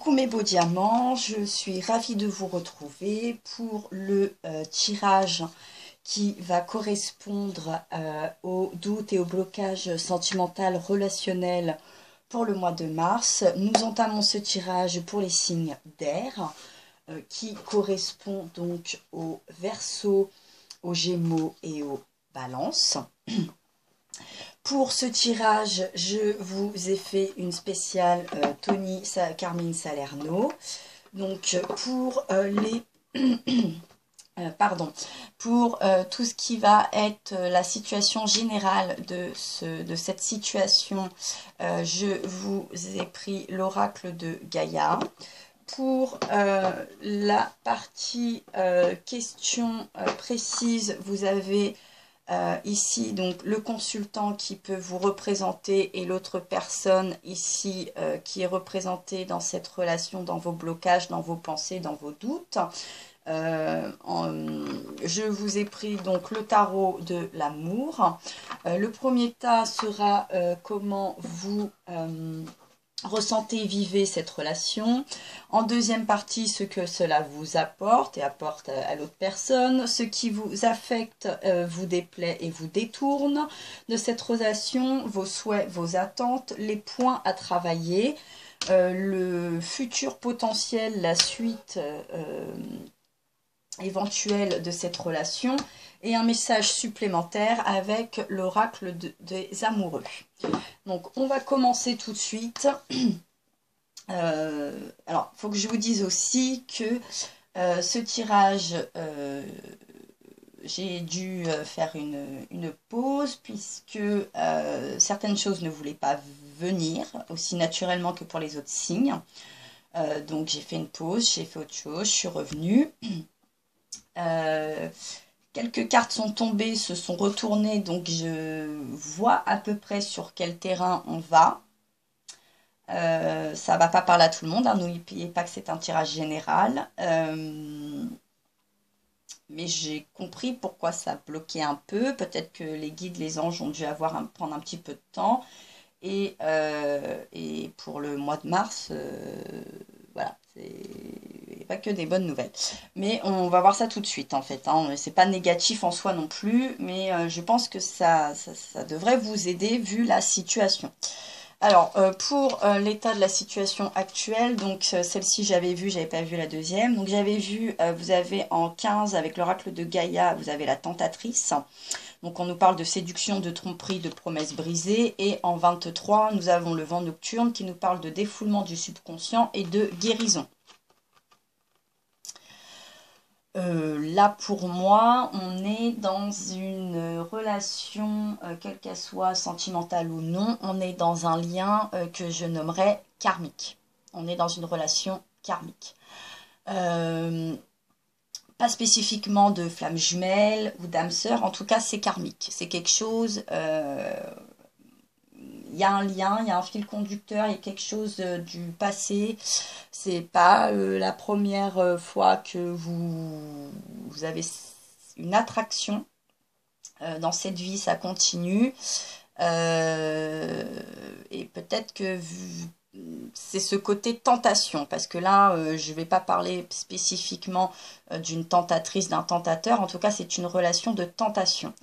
Coucou mes beaux diamants, je suis ravie de vous retrouver pour le tirage qui va correspondre au doute et au blocage sentimental relationnel pour le mois de mars. Nous entamons ce tirage pour les signes d'air qui correspond donc aux Verseaux, aux Gémeaux et aux Balances. Pour ce tirage, je vous ai fait une spéciale Tony Carmine Salerno. Donc pour les pour tout ce qui va être la situation générale de cette situation, je vous ai pris l'oracle de Gaïa. Pour la partie question précise, vous avez ici donc le consultant qui peut vous représenter et l'autre personne ici qui est représentée dans cette relation, dans vos blocages, dans vos pensées, dans vos doutes. Je vous ai pris donc le tarot de l'amour. Le premier tas sera comment vous ressentez, vivez cette relation. En deuxième partie, ce que cela vous apporte et apporte à l'autre personne. Ce qui vous affecte, vous déplaît et vous détourne de cette relation. Vos souhaits, vos attentes, les points à travailler, le futur potentiel, la suite éventuelle de cette relation. Et un message supplémentaire avec l'oracle des amoureux. Donc, on va commencer tout de suite. Alors, il faut que je vous dise aussi que ce tirage, j'ai dû faire une pause puisque certaines choses ne voulaient pas venir aussi naturellement que pour les autres signes. Donc, j'ai fait une pause, j'ai fait autre chose, je suis revenue. Quelques cartes sont tombées, se sont retournées, donc je vois à peu près sur quel terrain on va. Ça ne va pas parler à tout le monde, hein, n'oubliez pas que c'est un tirage général. Mais j'ai compris pourquoi ça bloquait un peu. Peut-être que les guides, les anges ont dû prendre un petit peu de temps. Et pour le mois de mars, voilà, c'est pas que des bonnes nouvelles. Mais on va voir ça tout de suite en fait. Hein. C'est pas négatif en soi non plus, mais je pense que ça devrait vous aider vu la situation. Alors, pour l'état de la situation actuelle, donc celle-ci j'avais vu, j'avais pas vu la deuxième. Donc j'avais vu, vous avez en 15 avec l'oracle de Gaïa, vous avez la tentatrice. Donc on nous parle de séduction, de tromperie, de promesses brisées. Et en 23, nous avons le vent nocturne qui nous parle de défoulement du subconscient et de guérison. Là pour moi, on est dans une relation, quelle qu'elle soit sentimentale ou non, on est dans un lien que je nommerais karmique. On est dans une relation karmique. Pas spécifiquement de flamme jumelle ou d'âme sœur, en tout cas c'est karmique. C'est quelque chose, il y a un lien, il y a un fil conducteur, il y a quelque chose du passé. C'est pas la première fois que vous avez une attraction dans cette vie, ça continue. Et peut-être que c'est ce côté tentation, parce que là, je ne vais pas parler spécifiquement d'une tentatrice, d'un tentateur. En tout cas, c'est une relation de tentation.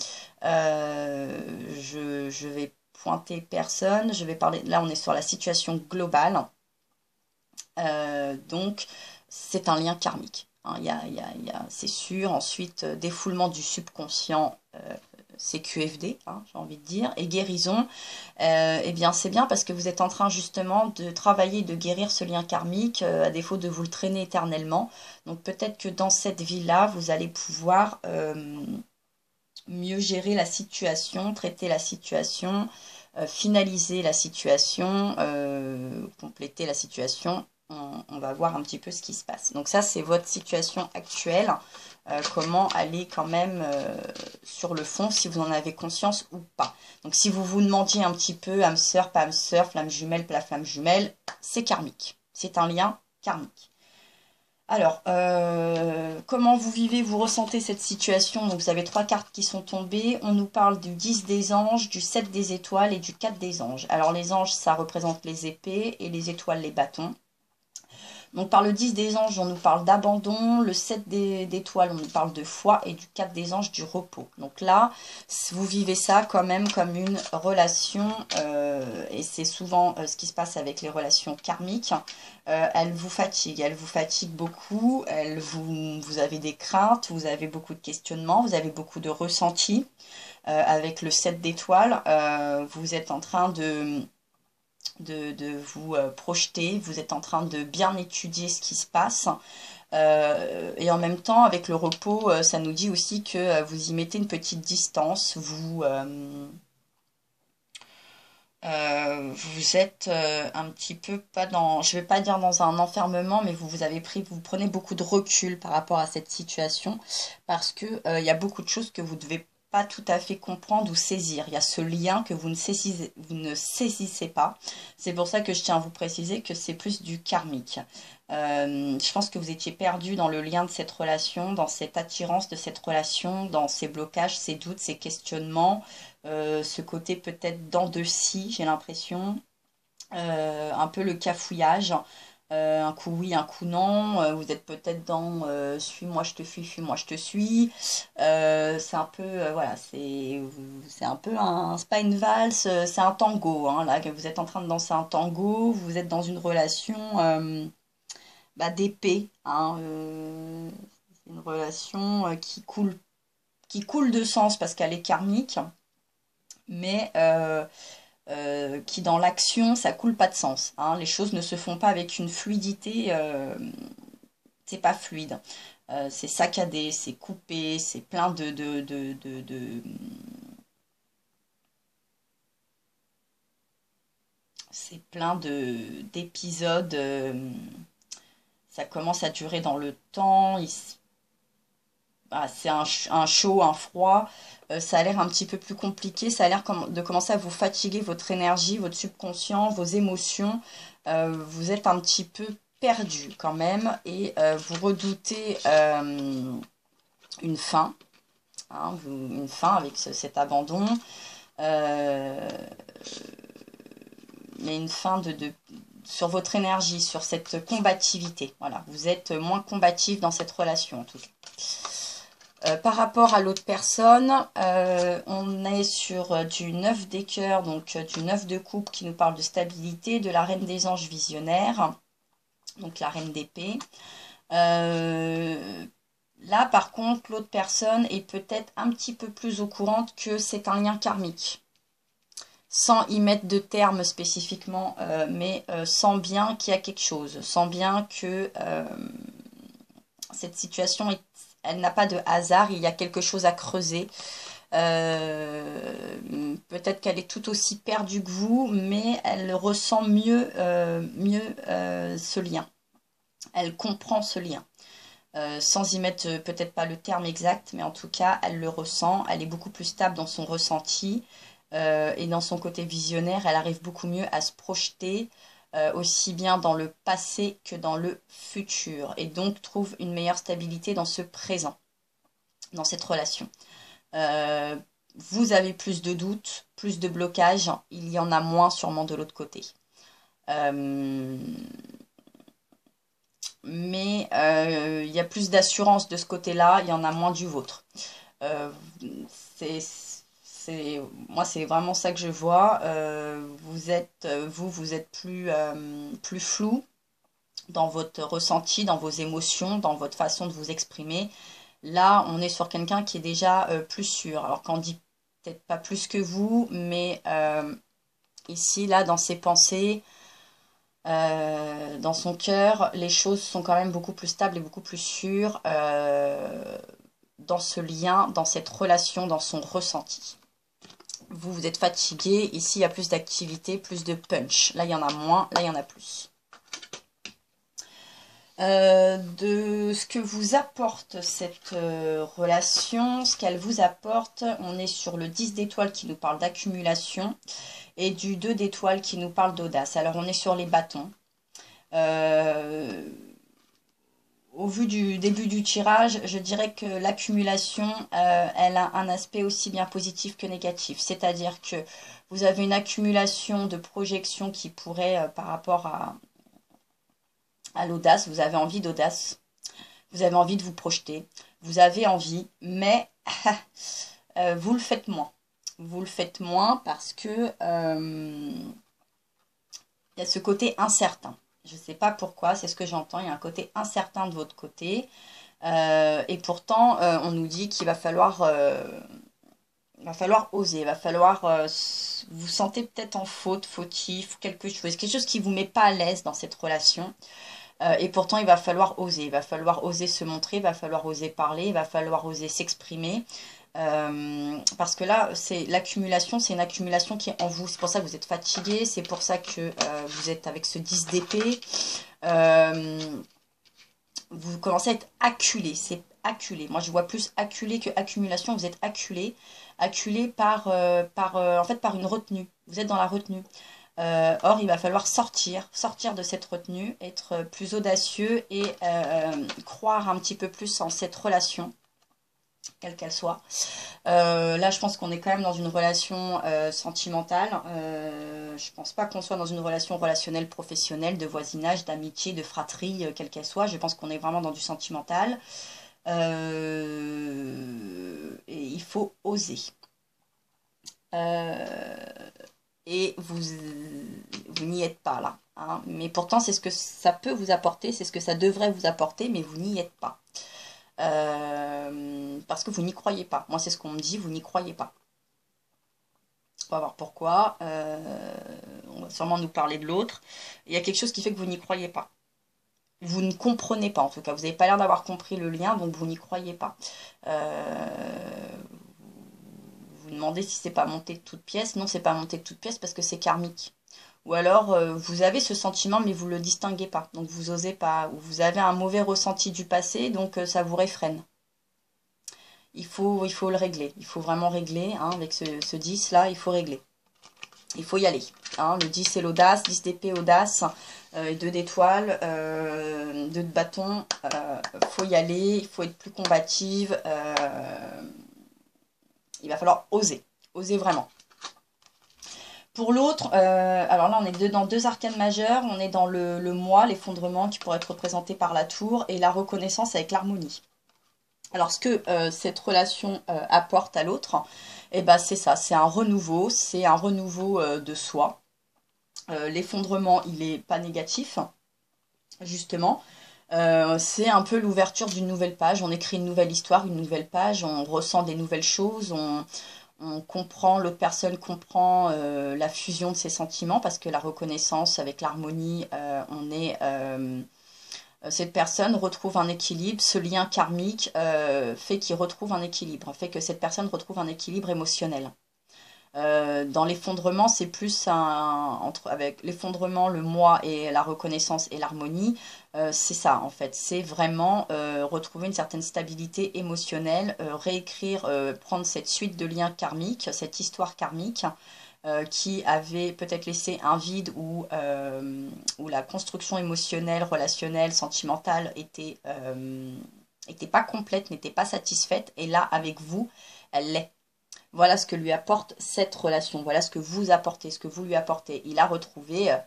Je vais pointer personne. Je vais parler. Là, on est sur la situation globale. Donc, c'est un lien karmique. Hein, c'est sûr. Ensuite, défoulement du subconscient. C'est QFD, hein, j'ai envie de dire, et guérison, eh bien c'est bien parce que vous êtes en train justement de travailler, de guérir ce lien karmique, à défaut de vous le traîner éternellement. Donc peut-être que dans cette vie-là, vous allez pouvoir mieux gérer la situation, traiter la situation, finaliser la situation, compléter la situation. On va voir un petit peu ce qui se passe. Donc ça, c'est votre situation actuelle. Comment aller quand même sur le fond, si vous en avez conscience ou pas. Donc si vous vous demandiez un petit peu, âme sœur, pas âme sœur, flamme jumelle, pas flamme jumelle, c'est karmique. C'est un lien karmique. Alors, comment vous vivez, vous ressentez cette situation? Donc vous avez 3 cartes qui sont tombées. On nous parle du 10 des anges, du 7 des étoiles et du 4 des anges. Alors les anges, ça représente les épées et les étoiles, les bâtons. Donc par le 10 des anges, on nous parle d'abandon, le 7 d'étoiles, on nous parle de foi, et du 4 des anges, du repos. Donc là, vous vivez ça quand même comme une relation, et c'est souvent ce qui se passe avec les relations karmiques. Elle vous fatigue beaucoup, vous avez des craintes, vous avez beaucoup de questionnements, vous avez beaucoup de ressentis. Avec le 7 d'étoiles, vous êtes en train de vous projeter, vous êtes en train de bien étudier ce qui se passe. Et en même temps, avec le repos, ça nous dit aussi que vous y mettez une petite distance, vous êtes un petit peu pas dans, je vais pas dire dans un enfermement, mais vous prenez beaucoup de recul par rapport à cette situation parce que il y a beaucoup de choses que vous devez pas tout à fait comprendre ou saisir. Il y a ce lien que vous ne saisissez pas. C'est pour ça que je tiens à vous préciser que c'est plus du karmique. Je pense que vous étiez perdu dans le lien de cette relation, dans cette attirance de cette relation, dans ces blocages, ces doutes, ces questionnements, ce côté peut-être dents de scie, j'ai l'impression, un peu le cafouillage, un coup oui, un coup non, vous êtes peut-être dans suis-moi, je te fuis-moi, je te suis. C'est un peu, voilà, c'est un peu c'est pas une valse, c'est un tango, hein, là, que vous êtes en train de danser un tango, vous êtes dans une relation d'épée, hein, c'est une relation qui coule de sens parce qu'elle est karmique, mais qui dans l'action, ça coule pas de sens, hein. Les choses ne se font pas avec une fluidité, c'est pas fluide. C'est saccadé, c'est coupé, c'est plein c'est plein d'épisodes. Ça commence à durer dans le temps. C'est un chaud, un froid. Ça a l'air un petit peu plus compliqué. Ça a l'air de commencer à vous fatiguer votre énergie, votre subconscient, vos émotions. Vous êtes un petit peu perdu quand même et vous redoutez une fin. Hein, une fin avec cet abandon. Mais une fin sur votre énergie, sur cette combativité. Voilà, vous êtes moins combatif dans cette relation en tout cas. Par rapport à l'autre personne, on est sur du 9 des cœurs, donc du 9 de coupe qui nous parle de stabilité, de la reine des anges visionnaires, donc la reine d'épée. Là, par contre, l'autre personne est peut-être un petit peu plus au courant que c'est un lien karmique. Sans y mettre de termes spécifiquement, mais sans bien qu'il y a quelque chose, sans bien que cette situation elle n'a pas de hasard, il y a quelque chose à creuser. Peut-être qu'elle est tout aussi perdue que vous, mais elle ressent mieux ce lien. Elle comprend ce lien. Sans y mettre peut-être pas le terme exact, mais en tout cas, elle le ressent. Elle est beaucoup plus stable dans son ressenti. Et dans son côté visionnaire, elle arrive beaucoup mieux à se projeter aussi bien dans le passé que dans le futur, et donc trouve une meilleure stabilité dans ce présent, dans cette relation. Vous avez plus de doutes, plus de blocages, il y en a moins sûrement de l'autre côté. Mais il y a plus d'assurance de ce côté-là, il y en a moins du vôtre. Moi, c'est vraiment ça que je vois. Vous êtes plus flou dans votre ressenti, dans vos émotions, dans votre façon de vous exprimer. Là, on est sur quelqu'un qui est déjà plus sûr. Alors qu'on dit peut-être pas plus que vous, mais ici, là, dans ses pensées, dans son cœur, les choses sont quand même beaucoup plus stables et beaucoup plus sûres dans ce lien, dans cette relation, dans son ressenti. Vous êtes fatigué, ici il y a plus d'activité, plus de punch. Là il y en a moins, là il y en a plus. De ce que vous apporte cette relation, ce qu'elle vous apporte, on est sur le 10 d'étoiles qui nous parle d'accumulation et du 2 d'étoiles qui nous parle d'audace. Alors on est sur les bâtons. Au vu du début du tirage, je dirais que l'accumulation, elle a un aspect aussi bien positif que négatif. C'est-à-dire que vous avez une accumulation de projections qui pourrait, par rapport à l'audace, vous avez envie d'audace, vous avez envie de vous projeter, vous avez envie, mais vous le faites moins. Vous le faites moins parce que il y a ce côté incertain. Je ne sais pas pourquoi, c'est ce que j'entends, il y a un côté incertain de votre côté. Et pourtant, on nous dit qu'il va falloir oser, il va falloir, vous vous sentez peut-être en faute, fautif, quelque chose qui ne vous met pas à l'aise dans cette relation. Et pourtant, il va falloir oser se montrer, il va falloir oser parler, il va falloir oser s'exprimer. Parce que là, c'est une accumulation qui est en vous. C'est pour ça que vous êtes fatigué, c'est pour ça que vous êtes avec ce 10 d'épée. Vous commencez à être acculé, c'est acculé. Moi, je vois plus acculé que accumulation. Vous êtes acculé, acculé en fait, par une retenue. Vous êtes dans la retenue. Or, il va falloir sortir de cette retenue, être plus audacieux et croire un petit peu plus en cette relation, quelle qu'elle soit. Là, je pense qu'on est quand même dans une relation sentimentale. Je pense pas qu'on soit dans une relation relationnelle, professionnelle, de voisinage, d'amitié, de fratrie, quelle qu'elle soit. Je pense qu'on est vraiment dans du sentimental. Et il faut oser. Et vous n'y êtes pas là. Hein. Mais pourtant, c'est ce que ça peut vous apporter, c'est ce que ça devrait vous apporter, mais vous n'y êtes pas. Parce que vous n'y croyez pas. Moi, c'est ce qu'on me dit, vous n'y croyez pas. On va voir pourquoi. On va sûrement nous parler de l'autre. Il y a quelque chose qui fait que vous n'y croyez pas. Vous ne comprenez pas, en tout cas. Vous n'avez pas l'air d'avoir compris le lien, donc vous n'y croyez pas. Vous demandez si c'est pas monté de toutes pièces. Non, c'est pas monté de toutes pièces parce que c'est karmique. Ou alors, vous avez ce sentiment, mais vous ne le distinguez pas. Donc, vous osez pas. Ou vous avez un mauvais ressenti du passé, donc ça vous réfrène. Il faut le régler. Il faut vraiment régler. Hein, avec ce 10 là, il faut régler. Il faut y aller. Hein, le 10 c'est l'audace. 10 d'épée, audace. Et 2 d'étoiles. 2 de bâton. Il faut y aller. Il faut être plus combative. Il va falloir oser. Oser vraiment. Pour l'autre, alors là on est dans 2 arcanes majeures, on est dans le moi, l'effondrement qui pourrait être représenté par la tour, et la reconnaissance avec l'harmonie. Alors ce que cette relation apporte à l'autre, eh ben, c'est ça, c'est un renouveau de soi. L'effondrement, il n'est pas négatif, justement. C'est un peu l'ouverture d'une nouvelle page, on écrit une nouvelle histoire, une nouvelle page, on ressent des nouvelles choses, on comprend, l'autre personne comprend la fusion de ses sentiments parce que la reconnaissance avec l'harmonie, cette personne retrouve un équilibre, ce lien karmique fait qu'il retrouve un équilibre, fait que cette personne retrouve un équilibre émotionnel. Dans l'effondrement, c'est plus avec l'effondrement, le moi et la reconnaissance et l'harmonie, c'est ça en fait. C'est vraiment retrouver une certaine stabilité émotionnelle, réécrire, prendre cette suite de liens karmiques, cette histoire karmique qui avait peut-être laissé un vide où la construction émotionnelle, relationnelle, sentimentale était pas complète, n'était pas satisfaite. Et là, avec vous, elle l'est. Voilà ce que lui apporte cette relation. Voilà ce que vous apportez, ce que vous lui apportez. Il a retrouvé,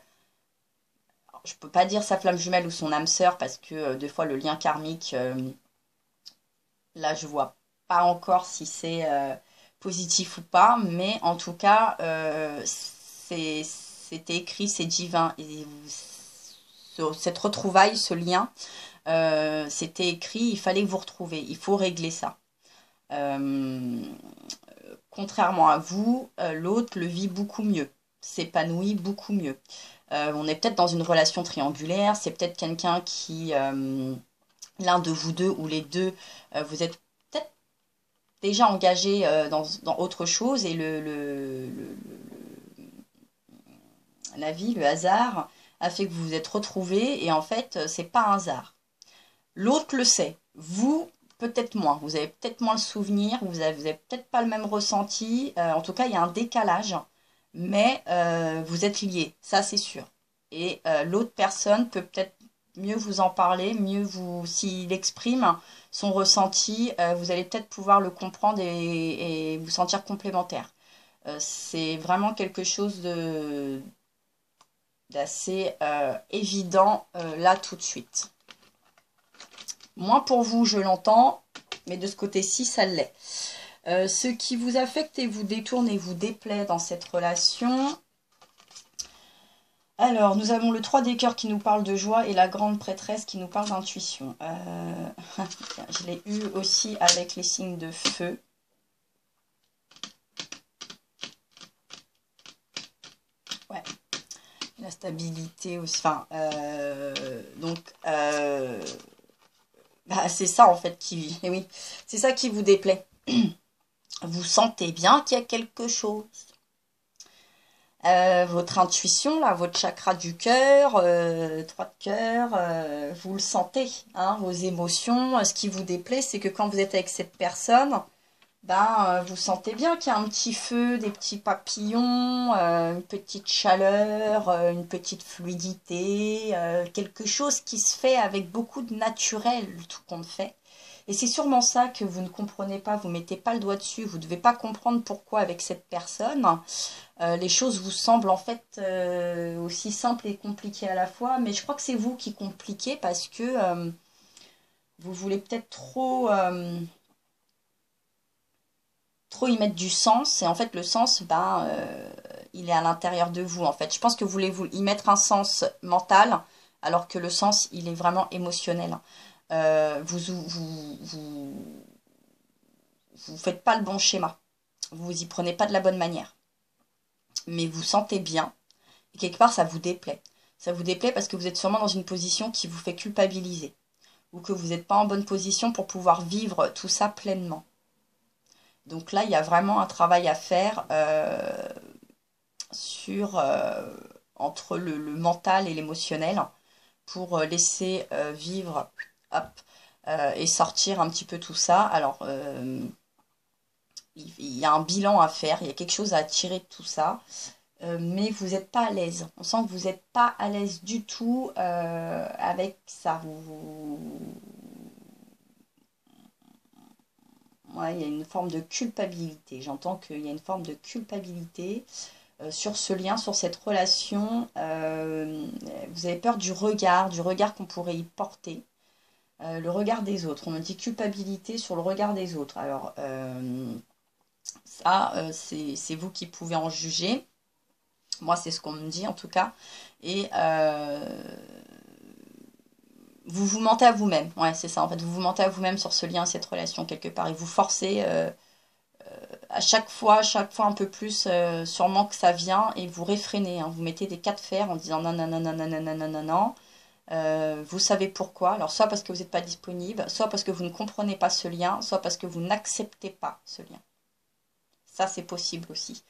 je ne peux pas dire sa flamme jumelle ou son âme sœur, parce que des fois le lien karmique, là je vois pas encore si c'est positif ou pas, mais en tout cas, c'était écrit, c'est divin. Et cette retrouvaille, ce lien, c'était écrit, il fallait vous retrouver, il faut régler ça. Contrairement à vous, l'autre le vit beaucoup mieux, s'épanouit beaucoup mieux. On est peut-être dans une relation triangulaire, c'est peut-être quelqu'un qui, l'un de vous deux ou les deux, vous êtes peut-être déjà engagé dans autre chose et la vie, le hasard a fait que vous vous êtes retrouvés et en fait, c'est pas un hasard. L'autre le sait, vous peut-être moins, vous avez peut-être moins le souvenir, vous avez peut-être pas le même ressenti, en tout cas il y a un décalage, mais vous êtes liés, ça c'est sûr. Et l'autre personne peut peut-être mieux vous en parler, s'il exprime son ressenti, vous allez peut-être pouvoir le comprendre et vous sentir complémentaire. C'est vraiment quelque chose d'assez évident là tout de suite. Moins pour vous, je l'entends, mais de ce côté-ci, ça l'est. Ce qui vous affecte et vous détourne et vous déplaît dans cette relation. Alors, nous avons le 3 des cœurs qui nous parle de joie et la grande prêtresse qui nous parle d'intuition. Je l'ai eu aussi avec les signes de feu. Ouais, la stabilité aussi. Enfin, donc, bah, c'est ça en fait qui... Et oui, c'est ça qui vous déplaît. Vous sentez bien qu'il y a quelque chose. Votre intuition, là, votre chakra du cœur, 3 de cœur, vous le sentez, hein, vos émotions. Ce qui vous déplaît, c'est que quand vous êtes avec cette personne, ben, vous sentez bien qu'il y a un petit feu, des petits papillons, une petite chaleur, une petite fluidité, quelque chose qui se fait avec beaucoup de naturel, tout compte fait. Et c'est sûrement ça que vous ne comprenez pas, vous ne mettez pas le doigt dessus, vous ne devez pas comprendre pourquoi avec cette personne. Les choses vous semblent en fait aussi simples et compliquées à la fois, mais je crois que c'est vous qui compliquez parce que vous voulez peut-être trop y mettre du sens, et en fait le sens, ben, il est à l'intérieur de vous en fait. Je pense que vous voulez y mettre un sens mental, alors que le sens, il est vraiment émotionnel. Vous faites pas le bon schéma, vous y prenez pas de la bonne manière, mais vous sentez bien, et quelque part ça vous déplaît. Ça vous déplaît parce que vous êtes sûrement dans une position qui vous fait culpabiliser, ou que vous n'êtes pas en bonne position pour pouvoir vivre tout ça pleinement. Donc là, il y a vraiment un travail à faire entre le mental et l'émotionnel pour laisser vivre, hop, et sortir un petit peu tout ça. Alors, il y a un bilan à faire, il y a quelque chose à tirer de tout ça, mais vous n'êtes pas à l'aise. On sent que vous n'êtes pas à l'aise du tout avec ça. Ouais, il y a une forme de culpabilité. J'entends qu'il y a une forme de culpabilité sur ce lien, sur cette relation. Vous avez peur du regard qu'on pourrait y porter. Le regard des autres. On me dit culpabilité sur le regard des autres. Alors, ça, c'est vous qui pouvez en juger. Moi, c'est ce qu'on me dit en tout cas. Et vous vous mentez à vous-même. Ouais, c'est ça. En fait, vous vous mentez à vous-même sur ce lien, cette relation quelque part. Et vous forcez à chaque fois un peu plus, sûrement que ça vient. Et vous réfrénez. Hein. Vous mettez des cas de fer en disant non, non, non, non, non, non, non, non, non, non. Vous savez pourquoi. Alors, soit parce que vous n'êtes pas disponible, soit parce que vous ne comprenez pas ce lien, soit parce que vous n'acceptez pas ce lien. Ça, c'est possible aussi.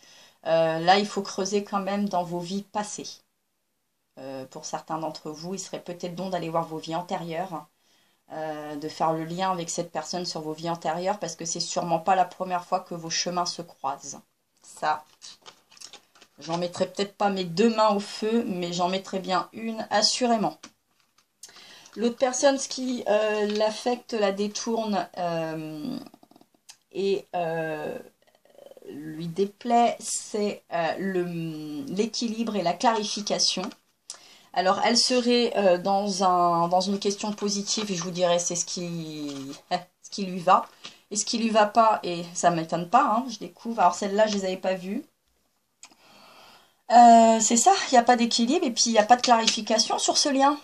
Là, il faut creuser quand même dans vos vies passées. Pour certains d'entre vous, il serait peut-être bon d'aller voir vos vies antérieures, de faire le lien avec cette personne sur vos vies antérieures, parce que c'est sûrement pas la première fois que vos chemins se croisent. Ça, j'en mettrai peut-être pas mes 2 mains au feu, mais j'en mettrai bien une, assurément. L'autre personne, ce qui l'affecte, la détourne et lui déplaît, c'est l'équilibre et la clarification. Alors, elle serait dans une question positive, et je vous dirais c'est ce qui lui va. Et ce qui lui va pas, et ça ne m'étonne pas, hein, je découvre. Alors, celle-là, je ne les avais pas vues. C'est ça, il n'y a pas d'équilibre, et puis il n'y a pas de clarification sur ce lien.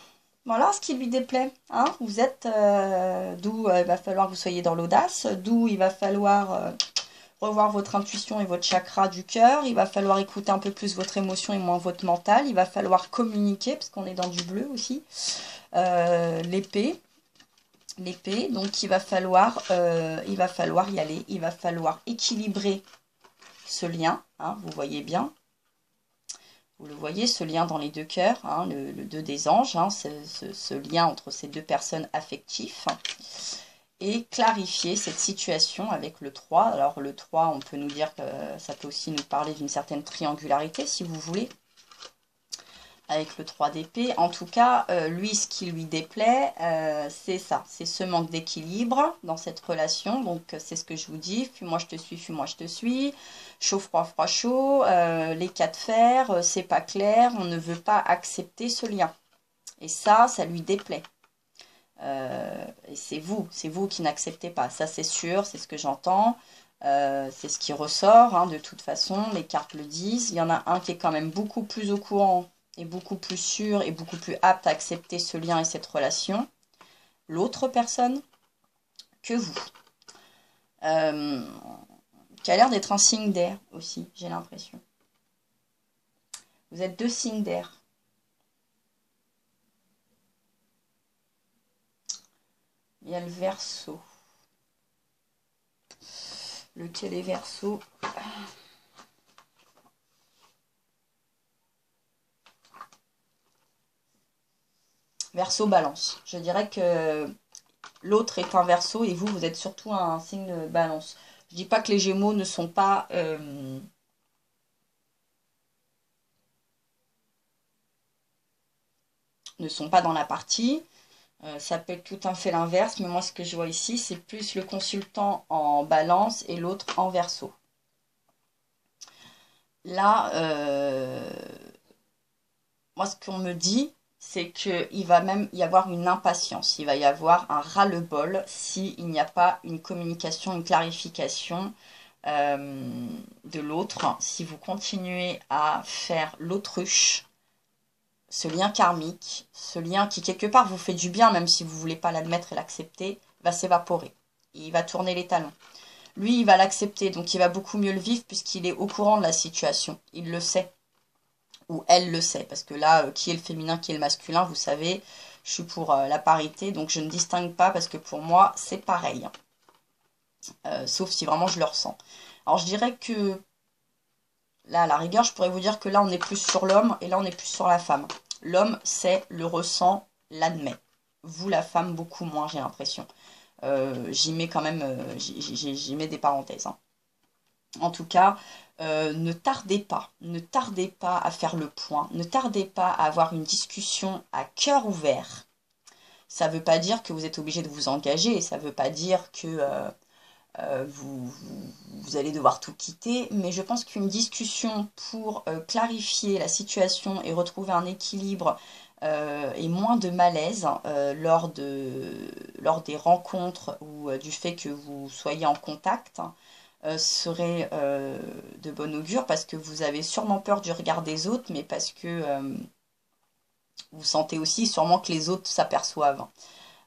Voilà ce qui lui déplaît. Hein. Vous êtes d'où il va falloir que vous soyez dans l'audace, d'où il va falloir revoir votre intuition et votre chakra du cœur. Il va falloir écouter un peu plus votre émotion et moins votre mental. Il va falloir communiquer, parce qu'on est dans du bleu aussi. L'épée. Donc il va falloir y aller. Il va falloir équilibrer ce lien. Hein, vous voyez bien. Vous le voyez, ce lien dans les 2 cœurs, hein, le 2 des anges, hein, ce lien entre ces 2 personnes affectives. Et clarifier cette situation avec le 3. Alors le 3, on peut nous dire que ça peut aussi nous parler d'une certaine triangularité, si vous voulez. avec le 3 d'épée. En tout cas, lui, ce qui lui déplaît, c'est ça. C'est ce manque d'équilibre dans cette relation. Donc, c'est ce que je vous dis. Fuis-moi, je te suis, fuis-moi, je te suis. Chaud, froid, froid, chaud. Les cas de fer, c'est pas clair. On ne veut pas accepter ce lien. Et ça lui déplaît. Et c'est vous qui n'acceptez pas. Ça, c'est sûr, c'est ce que j'entends. C'est ce qui ressort, hein, de toute façon. Les cartes le disent. Il y en a un qui est quand même beaucoup plus au courant et beaucoup plus sûr et beaucoup plus apte à accepter ce lien et cette relation. L'autre personne que vous. Qui a l'air d'être un signe d'air aussi, j'ai l'impression. Vous êtes 2 signes d'air. Il y a le Verseau. Lequel est Verseau? Verseau, Balance. Je dirais que l'autre est un Verseau et vous, vous êtes surtout un signe de Balance. Je dis pas que les Gémeaux ne sont pas... ne sont pas dans la partie. Ça peut être tout à fait l'inverse, mais moi ce que je vois ici, c'est plus le consultant en Balance et l'autre en Verseau. Là, moi ce qu'on me dit, c'est qu'il va même y avoir une impatience, il va y avoir un ras-le-bol s'il n'y a pas une communication, une clarification de l'autre. Si vous continuez à faire l'autruche, ce lien karmique, ce lien qui quelque part vous fait du bien, même si vous ne voulez pas l'admettre et l'accepter, va s'évaporer. Il va tourner les talons. Lui, il va l'accepter, donc il va beaucoup mieux le vivre puisqu'il est au courant de la situation. Il le sait. Ou elle le sait. Parce que là, qui est le féminin, qui est le masculin, vous savez, je suis pour la parité, donc je ne distingue pas parce que pour moi, c'est pareil. Sauf si vraiment je le ressens. Alors je dirais que là, à la rigueur, je pourrais vous dire que là, on est plus sur l'homme et là, on est plus sur la femme. L'homme sait, le ressent, l'admet. Vous, la femme, beaucoup moins, j'ai l'impression. J'y mets quand même, j'y mets des parenthèses. Hein. En tout cas, ne tardez pas à faire le point. Ne tardez pas à avoir une discussion à cœur ouvert. Ça ne veut pas dire que vous êtes obligé de vous engager. Ça ne veut pas dire que... vous allez devoir tout quitter, mais je pense qu'une discussion pour clarifier la situation et retrouver un équilibre et moins de malaise lors des rencontres ou du fait que vous soyez en contact serait de bon augure parce que vous avez sûrement peur du regard des autres, mais parce que vous sentez aussi sûrement que les autres s'aperçoivent.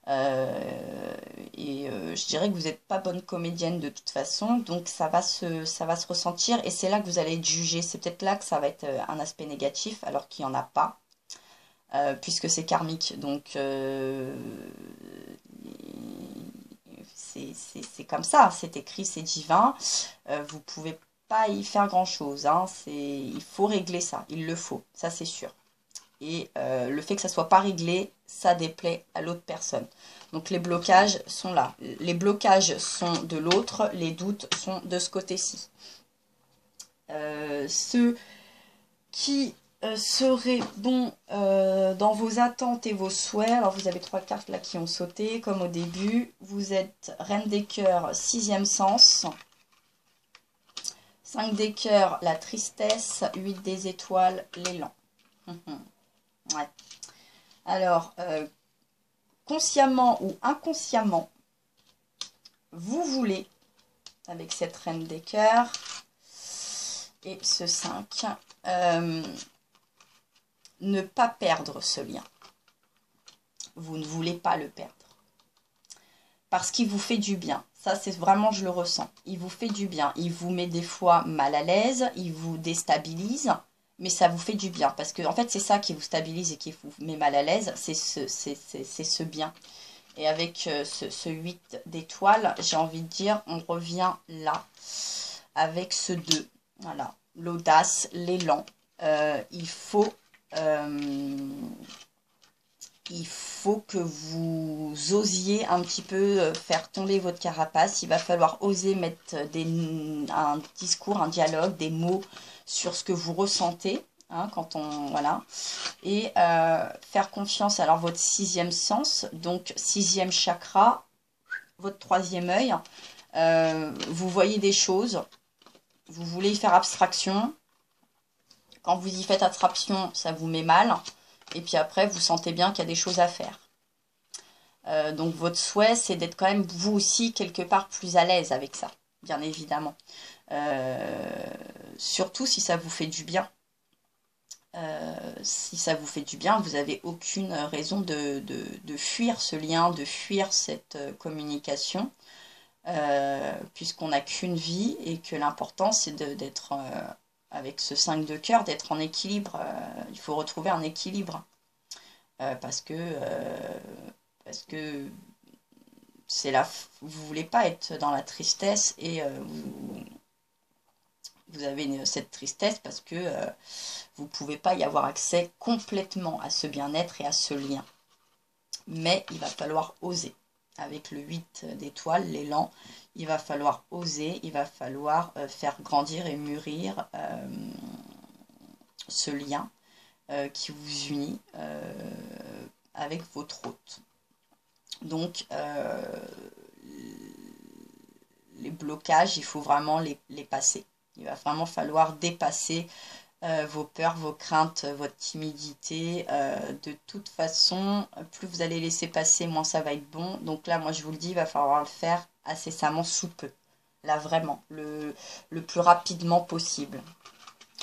Je dirais que vous n'êtes pas bonne comédienne de toute façon, donc ça va se ressentir et c'est là que vous allez être jugé. C'est peut-être là que ça va être un aspect négatif alors qu'il n'y en a pas, puisque c'est karmique. Donc c'est comme ça, c'est écrit, c'est divin. Vous pouvez pas y faire grand-chose. Hein, il faut régler ça, il le faut, ça c'est sûr. Et le fait que ça soit pas réglé, ça déplaît à l'autre personne. Donc les blocages sont là. Les blocages sont de l'autre, les doutes sont de ce côté-ci. Ceux qui seraient bons dans vos attentes et vos souhaits, alors vous avez 3 cartes là qui ont sauté, comme au début. Vous êtes Reine des cœurs, 6e sens. 5 des cœurs, la tristesse. 8 des étoiles, l'élan. Ouais. Alors, consciemment ou inconsciemment, vous voulez, avec cette reine des cœurs et ce 5, ne pas perdre ce lien. Vous ne voulez pas le perdre. Parce qu'il vous fait du bien. Ça, c'est vraiment, je le ressens. Il vous fait du bien. Il vous met des fois mal à l'aise, il vous déstabilise. Mais ça vous fait du bien, parce que en fait c'est ça qui vous stabilise et qui vous met mal à l'aise, c'est ce bien. Et avec ce 8 d'étoiles, j'ai envie de dire, on revient là, avec ce 2. Voilà, l'audace, l'élan. Il faut que vous osiez un petit peu faire tomber votre carapace. Il va falloir oser mettre un discours, un dialogue, des mots sur ce que vous ressentez hein, quand on... Voilà. Et faire confiance, alors votre sixième sens, donc sixième chakra, votre troisième œil, vous voyez des choses, vous voulez y faire abstraction. Quand vous y faites abstraction, ça vous met mal. Et puis après, vous sentez bien qu'il y a des choses à faire. Donc votre souhait, c'est d'être quand même vous aussi quelque part plus à l'aise avec ça, bien évidemment. Surtout si ça vous fait du bien. Si ça vous fait du bien, vous n'avez aucune raison de fuir ce lien, de fuir cette communication, puisqu'on n'a qu'une vie et que l'important c'est d'être avec ce 5 de cœur, d'être en équilibre. Il faut retrouver un équilibre parce que c'est là, vous voulez pas être dans la tristesse et vous avez cette tristesse parce que vous ne pouvez pas y avoir accès complètement à ce bien-être et à ce lien. Mais il va falloir oser. Avec le 8 d'étoiles, l'élan, il va falloir oser, il va falloir faire grandir et mûrir ce lien qui vous unit avec votre hôte. Donc, les blocages, il faut vraiment les passer. Il va vraiment falloir dépasser vos peurs, vos craintes, votre timidité. De toute façon, plus vous allez laisser passer, moins ça va être bon. Donc là, moi, je vous le dis, il va falloir le faire incessamment sous peu. Là, vraiment, le plus rapidement possible.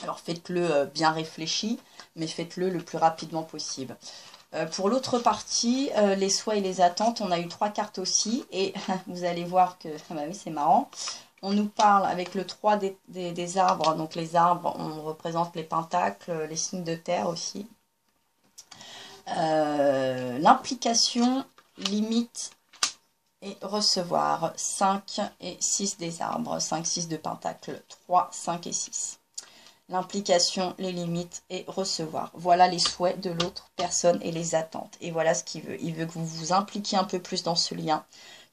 Alors, faites-le bien réfléchi, mais faites-le le plus rapidement possible. Pour l'autre partie, les souhaits et les attentes, on a eu 3 cartes aussi. Et vous allez voir que, bah oui, c'est marrant. On nous parle avec le 3 des arbres. Donc les arbres, on représente les pentacles, les signes de terre aussi. L'implication, limite et recevoir. 5 et 6 des arbres. 5, 6 de pentacles. 3, 5 et 6. L'implication, les limites et recevoir. Voilà les souhaits de l'autre personne et les attentes. Et voilà ce qu'il veut. Il veut que vous vous impliquiez un peu plus dans ce lien,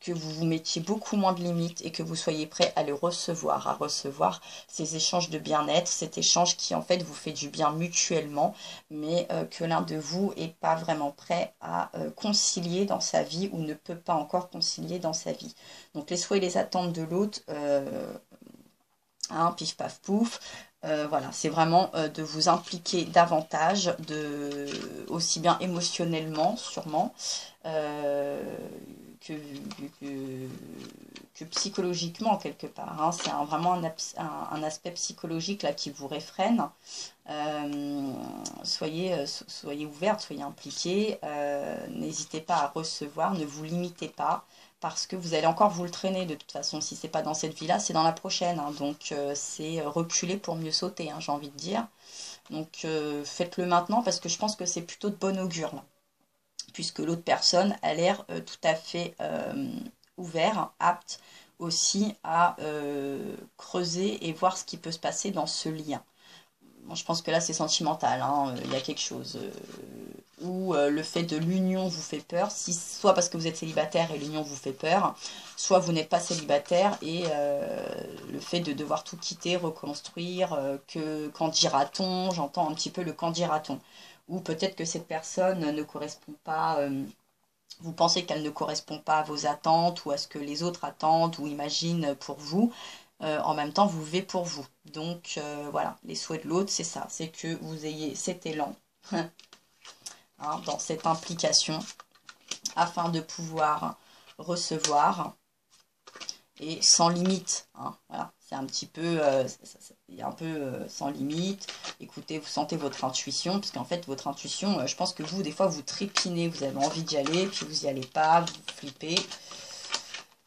que vous vous mettiez beaucoup moins de limites et que vous soyez prêt à le recevoir, à recevoir ces échanges de bien-être, cet échange qui en fait vous fait du bien mutuellement, mais que l'un de vous n'est pas vraiment prêt à concilier dans sa vie ou ne peut pas encore concilier dans sa vie. Donc les souhaits et les attentes de l'autre, hein, pif paf pouf, voilà, c'est vraiment de vous impliquer davantage, aussi bien émotionnellement sûrement, que psychologiquement quelque part. Hein. C'est vraiment un aspect psychologique là qui vous réfrène. Soyez ouverte, soyez impliquée. N'hésitez pas à recevoir, ne vous limitez pas. Parce que vous allez encore vous le traîner de toute façon. Si c'est pas dans cette vie-là, c'est dans la prochaine. Hein. Donc c'est reculer pour mieux sauter, hein, j'ai envie de dire. Donc faites-le maintenant parce que je pense que c'est plutôt de bon augure là. Puisque l'autre personne a l'air tout à fait ouvert, apte aussi à creuser et voir ce qui peut se passer dans ce lien. Bon, je pense que là c'est sentimental, hein. Il y a quelque chose où le fait de l'union vous fait peur, soit parce que vous êtes célibataire et l'union vous fait peur, soit vous n'êtes pas célibataire et le fait de devoir tout quitter, reconstruire, qu'en dira-t-on, j'entends un petit peu le qu'en dira-t-on. Ou peut-être que cette personne ne correspond pas, vous pensez qu'elle ne correspond pas à vos attentes ou à ce que les autres attendent ou imaginent pour vous. En même temps, vous vivez pour vous. Donc voilà, les souhaits de l'autre, c'est ça, c'est que vous ayez cet élan hein, dans cette implication afin de pouvoir recevoir et sans limite. Hein, voilà, c'est un petit peu, sans limite. Écoutez, vous sentez votre intuition, parce qu'en fait, votre intuition, je pense que vous, des fois, vous trépinez, vous avez envie d'y aller, puis vous n'y allez pas, vous flippez.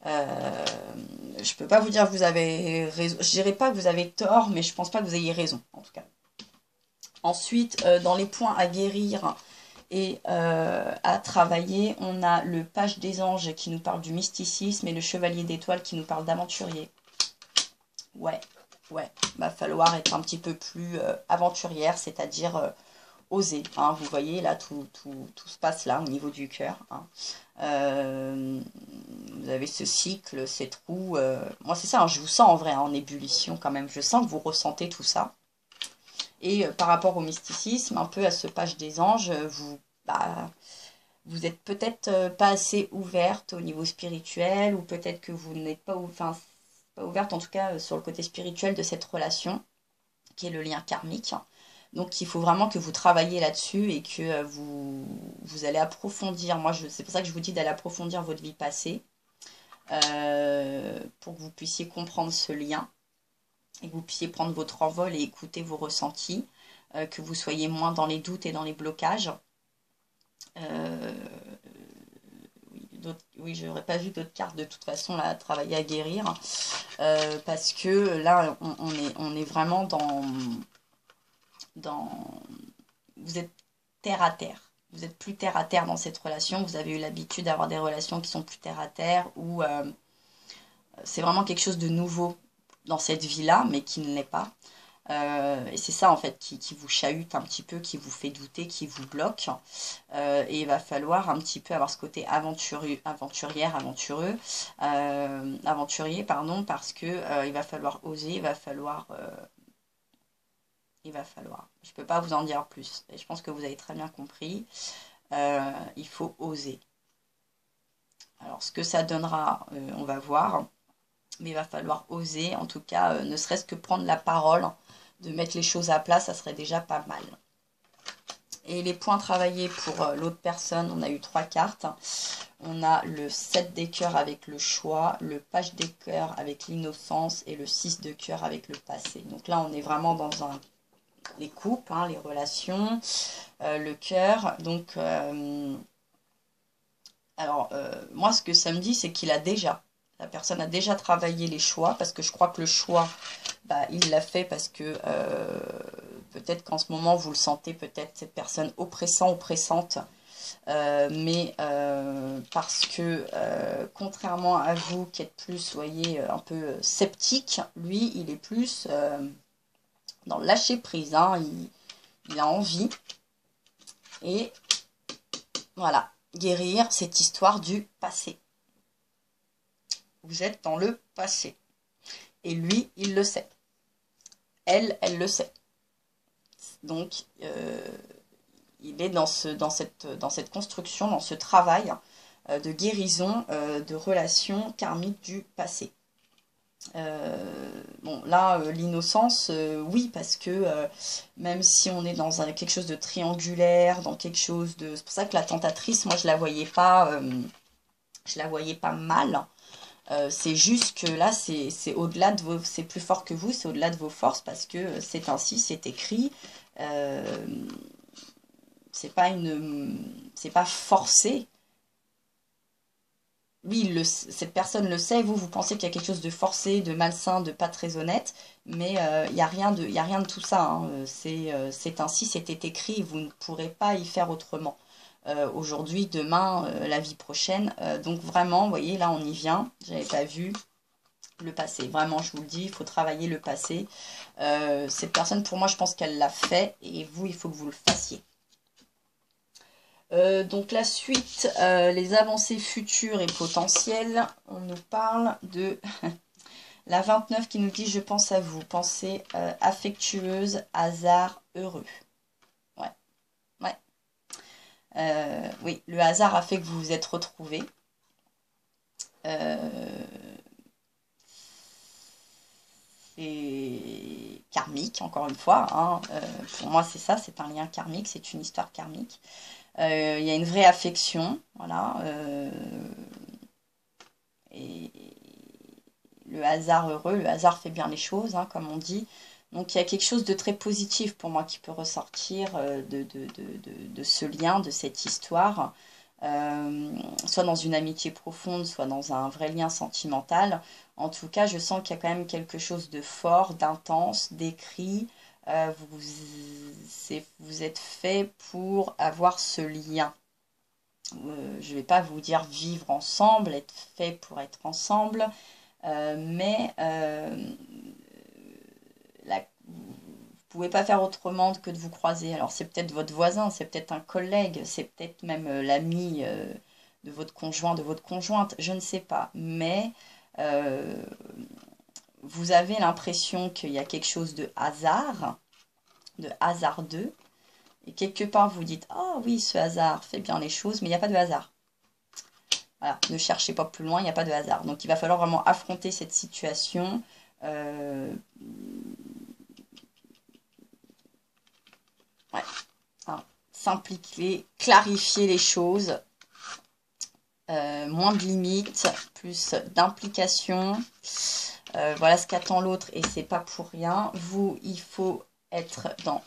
Je peux pas vous dire que vous avez raison. Je dirais pas que vous avez tort, mais je pense pas que vous ayez raison, en tout cas. Ensuite, dans les points à guérir et à travailler, on a le page des anges qui nous parle du mysticisme et le chevalier d'étoiles qui nous parle d'aventurier. Ouais, va falloir être un petit peu plus aventurière, c'est-à-dire oser. Hein, vous voyez, là, tout se passe là, au niveau du cœur. Hein. Vous avez ce cycle, ces trous. Moi, c'est ça, hein, je vous sens en vrai, hein, en ébullition quand même. Je sens que vous ressentez tout ça. Et par rapport au mysticisme, un peu à ce page des anges, vous êtes peut-être pas assez ouverte au niveau spirituel, ou peut-être que vous n'êtes pas, enfin, pas ouverte en tout cas sur le côté spirituel de cette relation, qui est le lien karmique. Donc il faut vraiment que vous travailliez là-dessus et que vous allez approfondir. Moi, c'est pour ça que je vous dis d'aller approfondir votre vie passée, pour que vous puissiez comprendre ce lien et que vous puissiez prendre votre envol et écouter vos ressentis, que vous soyez moins dans les doutes et dans les blocages. Oui, je n'aurais pas vu d'autres cartes de toute façon là, à travailler à guérir, parce que là, on est vraiment dans... Vous êtes terre à terre. Vous êtes plus terre à terre dans cette relation. Vous avez eu l'habitude d'avoir des relations qui sont plus terre à terre, où c'est vraiment quelque chose de nouveau dans cette vie-là, mais qui ne l'est pas. Et c'est ça en fait qui vous chahute un petit peu, qui vous fait douter, qui vous bloque. Et il va falloir un petit peu avoir ce côté aventurier, pardon, parce que il va falloir oser, il va falloir. Je ne peux pas vous en dire plus. Et je pense que vous avez très bien compris. Il faut oser. Alors ce que ça donnera, on va voir. Mais il va falloir oser, en tout cas, ne serait-ce que prendre la parole, de mettre les choses à plat, ça serait déjà pas mal. Et les points travaillés pour l'autre personne, on a eu 3 cartes. On a le 7 des cœurs avec le choix, le page des cœurs avec l'innocence et le 6 de cœur avec le passé. Donc là, on est vraiment dans les couples, hein, les relations, le cœur. Donc, moi, ce que ça me dit, c'est qu'il a déjà... La personne a déjà travaillé les choix, parce que je crois que le choix, il l'a fait parce que peut-être qu'en ce moment, vous le sentez, peut-être cette personne oppressante, mais parce que contrairement à vous qui êtes plus, voyez, un peu sceptique, lui, il est plus dans le lâcher prise, hein, il a envie, et voilà, guérir cette histoire du passé. Vous êtes dans le passé. Et lui, il le sait. Elle le sait. Donc, il est dans cette construction, dans ce travail de guérison de relations karmiques du passé. Bon, là, l'innocence, oui, parce que même si on est dans quelque chose de triangulaire, dans quelque chose de... C'est pour ça que la tentatrice, moi, je la voyais pas mal. C'est juste que là, c'est au-delà de vos... C'est plus fort que vous, c'est au-delà de vos forces, parce que c'est ainsi, c'est écrit. C'est pas forcé. Oui, cette personne le sait, vous pensez qu'il y a quelque chose de forcé, de malsain, de pas très honnête, mais il n'y a rien de tout ça, hein. C'est ainsi, c'était écrit, vous ne pourrez pas y faire autrement. Aujourd'hui, demain, la vie prochaine. Donc vraiment, vous voyez, là on y vient. J'avais pas vu le passé. Vraiment, je vous le dis, il faut travailler le passé. Cette personne, pour moi, je pense qu'elle l'a fait. Et vous, il faut que vous le fassiez. Donc la suite, les avancées futures et potentielles. On nous parle de la 29 qui nous dit « Je pense à vous ». Pensée affectueuse, hasard, heureux. Oui, le hasard a fait que vous vous êtes retrouvés. C'est karmique, encore une fois, hein. Pour moi, c'est ça, c'est un lien karmique, c'est une histoire karmique. Il y a une vraie affection, voilà. Et le hasard heureux, le hasard fait bien les choses, hein, comme on dit. Donc il y a quelque chose de très positif pour moi qui peut ressortir de ce lien, de cette histoire, soit dans une amitié profonde, soit dans un vrai lien sentimental. En tout cas, je sens qu'il y a quand même quelque chose de fort, d'intense, d'écrit. Vous êtes fait pour avoir ce lien. Je ne vais pas vous dire vivre ensemble, être fait pour être ensemble, mais vous ne pouvez pas faire autrement que de vous croiser. Alors c'est peut-être votre voisin, c'est peut-être un collègue, c'est peut-être même l'ami de votre conjoint, de votre conjointe, je ne sais pas. Mais vous avez l'impression qu'il y a quelque chose de hasard, de hasardeux. Et quelque part, vous dites, ah oui, ce hasard fait bien les choses, mais il n'y a pas de hasard. Voilà, ne cherchez pas plus loin, il n'y a pas de hasard. Donc, il va falloir vraiment affronter cette situation. Ouais, hein, simplifier, clarifier les choses. Moins de limites, plus d'implication. Voilà ce qu'attend l'autre et c'est pas pour rien. Vous, il faut être dans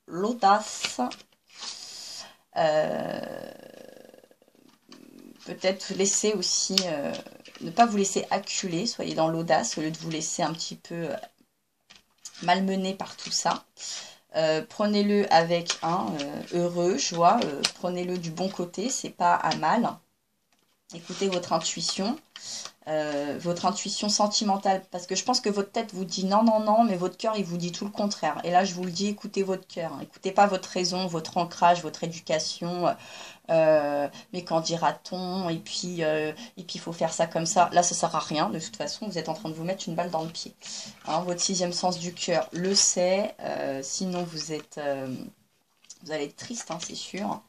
l'audace. Peut-être laisser aussi, ne pas vous laisser acculer, soyez dans l'audace au lieu de vous laisser un petit peu malmener par tout ça. Prenez-le avec un heureux, joie, prenez-le du bon côté, c'est pas à mal. Écoutez votre intuition sentimentale, parce que je pense que votre tête vous dit non, non, non, mais votre cœur, il vous dit tout le contraire. Et là, je vous le dis, écoutez votre cœur, écoutez pas votre raison, votre ancrage, votre éducation, mais qu'en dira-t-on, et puis il faut faire ça comme ça. Là, ça sert à rien, de toute façon, vous êtes en train de vous mettre une balle dans le pied. Hein, votre sixième sens du cœur le sait, sinon vous allez être triste, hein, c'est sûr.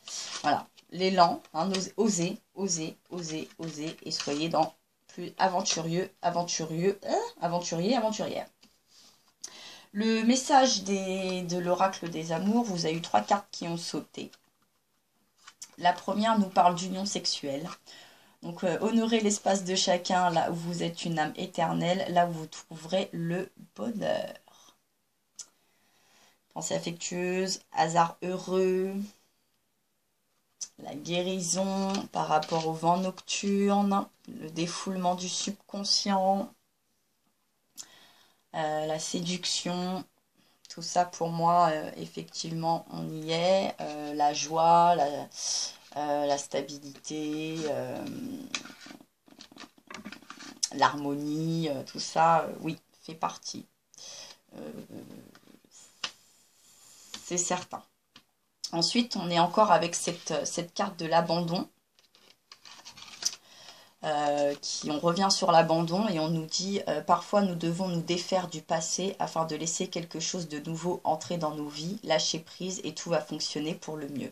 Voilà. L'élan, hein, osez, osez, osez, osez, et soyez dans plus aventurier, aventurière. Le message de l'oracle des amours, vous avez eu 3 cartes qui ont sauté. La première nous parle d'union sexuelle. Donc, honorez l'espace de chacun, là où vous êtes une âme éternelle, là où vous trouverez le bonheur. Pensée affectueuse, hasard heureux, la guérison par rapport au vent nocturne, le défoulement du subconscient, la séduction, tout ça pour moi, effectivement, on y est. La joie, la stabilité, l'harmonie, tout ça, oui, fait partie. C'est certain. Ensuite, on est encore avec cette carte de l'abandon. On revient sur l'abandon et on nous dit parfois nous devons nous défaire du passé afin de laisser quelque chose de nouveau entrer dans nos vies, lâcher prise et tout va fonctionner pour le mieux.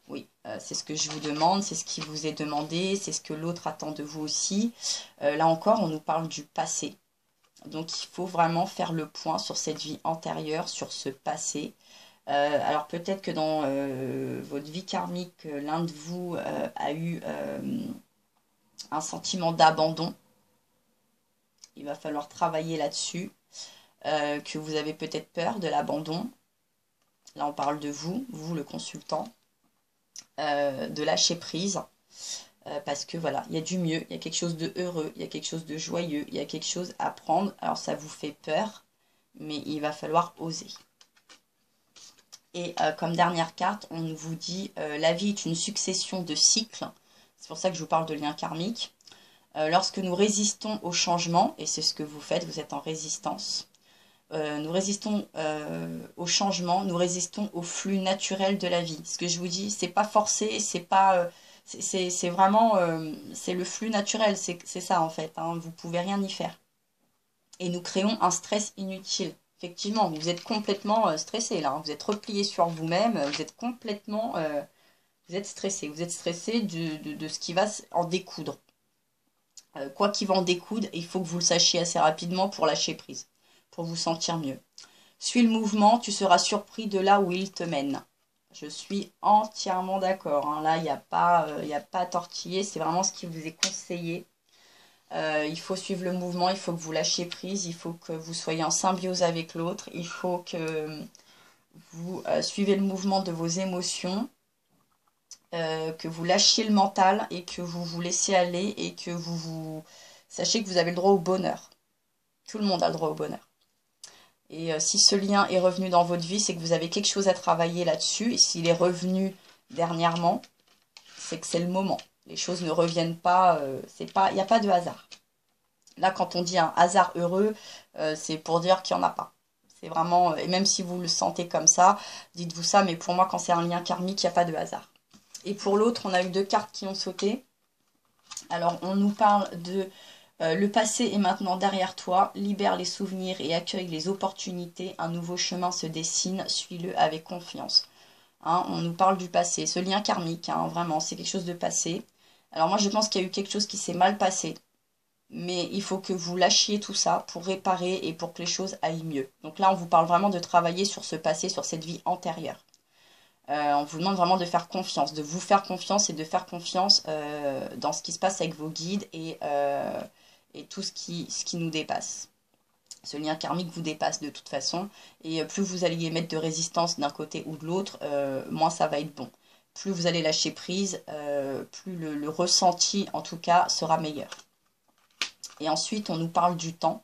Oui, c'est ce que je vous demande, c'est ce qui vous est demandé, c'est ce que l'autre attend de vous aussi. Là encore, on nous parle du passé. Donc il faut vraiment faire le point sur cette vie antérieure, sur ce passé. Alors peut-être que dans votre vie karmique, l'un de vous a eu un sentiment d'abandon. Il va falloir travailler là-dessus. Que vous avez peut-être peur de l'abandon. Là on parle de vous le consultant. De lâcher prise. Parce que voilà, il y a du mieux, il y a quelque chose de heureux, il y a quelque chose de joyeux, il y a quelque chose à prendre. Alors ça vous fait peur, mais il va falloir oser. Et comme dernière carte, on vous dit la vie est une succession de cycles. C'est pour ça que je vous parle de lien karmique. Lorsque nous résistons au changement, et c'est ce que vous faites, vous êtes en résistance. Nous résistons au changement, nous résistons au flux naturel de la vie. Ce que je vous dis, c'est pas forcé, c'est pas... c'est vraiment... c'est le flux naturel, c'est ça en fait. Hein, vous pouvez rien y faire. Et nous créons un stress inutile. Effectivement, vous êtes complètement stressé là. Hein, vous êtes replié sur vous-même, vous êtes complètement... vous êtes stressé. Vous êtes stressé de ce qui va en découdre. Quoi qu'il va en découdre, il faut que vous le sachiez assez rapidement pour lâcher prise. Pour vous sentir mieux. Suis le mouvement, tu seras surpris de là où il te mène. Je suis entièrement d'accord. Hein. Là, il n'y a pas à tortiller. C'est vraiment ce qui vous est conseillé. Il faut suivre le mouvement, il faut que vous lâchiez prise, il faut que vous soyez en symbiose avec l'autre. Il faut que vous suivez le mouvement de vos émotions. Que vous lâchiez le mental et que vous vous laissiez aller et que vous sachiez que vous avez le droit au bonheur. Tout le monde a le droit au bonheur. Et si ce lien est revenu dans votre vie, c'est que vous avez quelque chose à travailler là-dessus. Et s'il est revenu dernièrement, c'est que c'est le moment. Les choses ne reviennent pas, il n'y a pas de hasard. Là, quand on dit un hasard heureux, c'est pour dire qu'il n'y en a pas. C'est vraiment, et même si vous le sentez comme ça, dites-vous ça, mais pour moi, quand c'est un lien karmique, il n'y a pas de hasard. Et pour l'autre, on a eu 2 cartes qui ont sauté. Alors, on nous parle de Le passé est maintenant derrière toi, libère les souvenirs et accueille les opportunités. Un nouveau chemin se dessine, suis-le avec confiance. Hein, on nous parle du passé, ce lien karmique, hein, vraiment, c'est quelque chose de passé. Alors moi, je pense qu'il y a eu quelque chose qui s'est mal passé, mais il faut que vous lâchiez tout ça pour réparer et pour que les choses aillent mieux. Donc là, on vous parle vraiment de travailler sur ce passé, sur cette vie antérieure. On vous demande vraiment de faire confiance, de vous faire confiance et de faire confiance dans ce qui se passe avec vos guides et tout ce qui nous dépasse. Ce lien karmique vous dépasse de toute façon. Et plus vous allez mettre de résistance d'un côté ou de l'autre, moins ça va être bon. Plus vous allez lâcher prise, plus le ressenti, en tout cas, sera meilleur. Et ensuite, on nous parle du temps.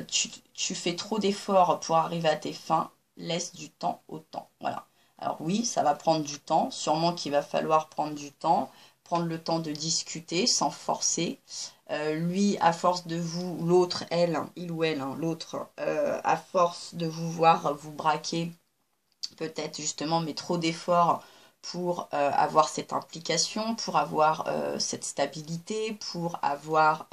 Tu fais trop d'efforts pour arriver à tes fins. Laisse du temps au temps. Voilà. Alors oui, ça va prendre du temps. Sûrement qu'il va falloir prendre du temps. Prendre le temps de discuter sans forcer. Lui, à force de vous, l'autre, elle, il ou elle, hein, l'autre, à force de vous voir vous braquer, peut-être justement, mais trop d'efforts pour avoir cette implication, pour avoir cette stabilité, pour avoir,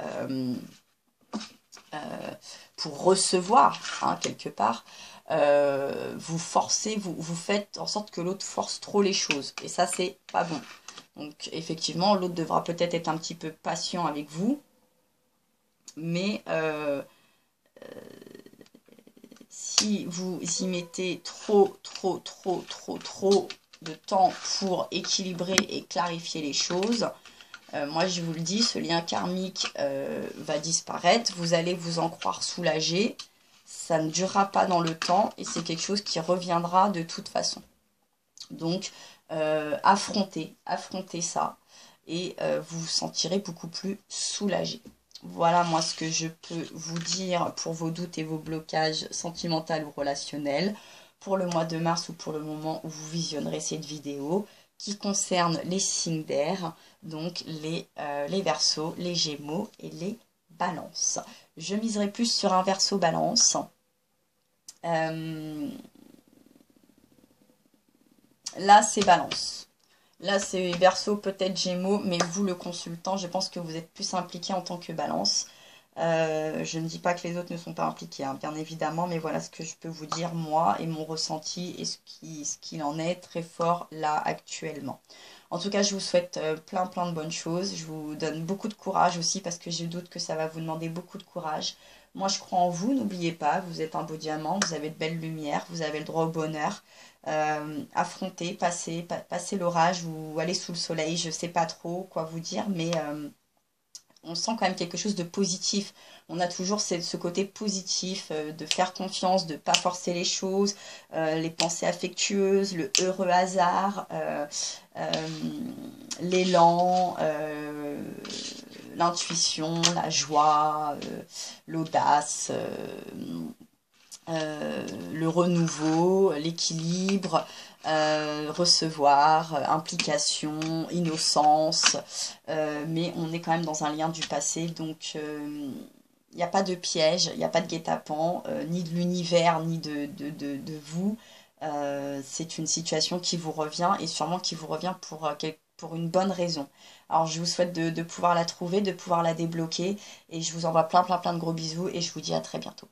pour recevoir, hein, quelque part, vous forcez, vous faites en sorte que l'autre force trop les choses. Et ça, c'est pas bon. Donc, effectivement, l'autre devra peut-être être un petit peu patient avec vous. Mais si vous y mettez trop de temps pour équilibrer et clarifier les choses, moi je vous le dis, ce lien karmique va disparaître, vous allez vous en croire soulagé, ça ne durera pas dans le temps et c'est quelque chose qui reviendra de toute façon. Donc affrontez ça et vous vous sentirez beaucoup plus soulagé. Voilà moi ce que je peux vous dire pour vos doutes et vos blocages sentimentaux ou relationnels pour le mois de mars ou pour le moment où vous visionnerez cette vidéo qui concerne les signes d'air, donc les Verseaux, les Gémeaux et les Balances. Je miserai plus sur un Verseau Balance. Là c'est Balance. Là, c'est Verseau, peut-être Gémeaux, mais vous, le consultant, je pense que vous êtes plus impliqué en tant que Balance. Je ne dis pas que les autres ne sont pas impliqués, hein, bien évidemment, mais voilà ce que je peux vous dire, moi, et mon ressenti, et ce qu'il en est très fort là, actuellement. En tout cas, je vous souhaite plein de bonnes choses. Je vous donne beaucoup de courage aussi, parce que j'ai le doute que ça va vous demander beaucoup de courage. Moi, je crois en vous, n'oubliez pas, vous êtes un beau diamant, vous avez de belles lumières, vous avez le droit au bonheur. Affronter, passer l'orage ou aller sous le soleil, je sais pas trop quoi vous dire, mais on sent quand même quelque chose de positif. On a toujours ce côté positif de faire confiance, de ne pas forcer les choses, les pensées affectueuses, le heureux hasard, l'élan, l'intuition, la joie, l'audace, le renouveau, l'équilibre, recevoir, implication, innocence, mais on est quand même dans un lien du passé, donc il n'y a pas de piège, il n'y a pas de guet-apens, ni de l'univers, ni de vous. C'est une situation qui vous revient et sûrement qui vous revient pour une bonne raison. Alors je vous souhaite de pouvoir la trouver, de pouvoir la débloquer et je vous envoie plein de gros bisous et je vous dis à très bientôt.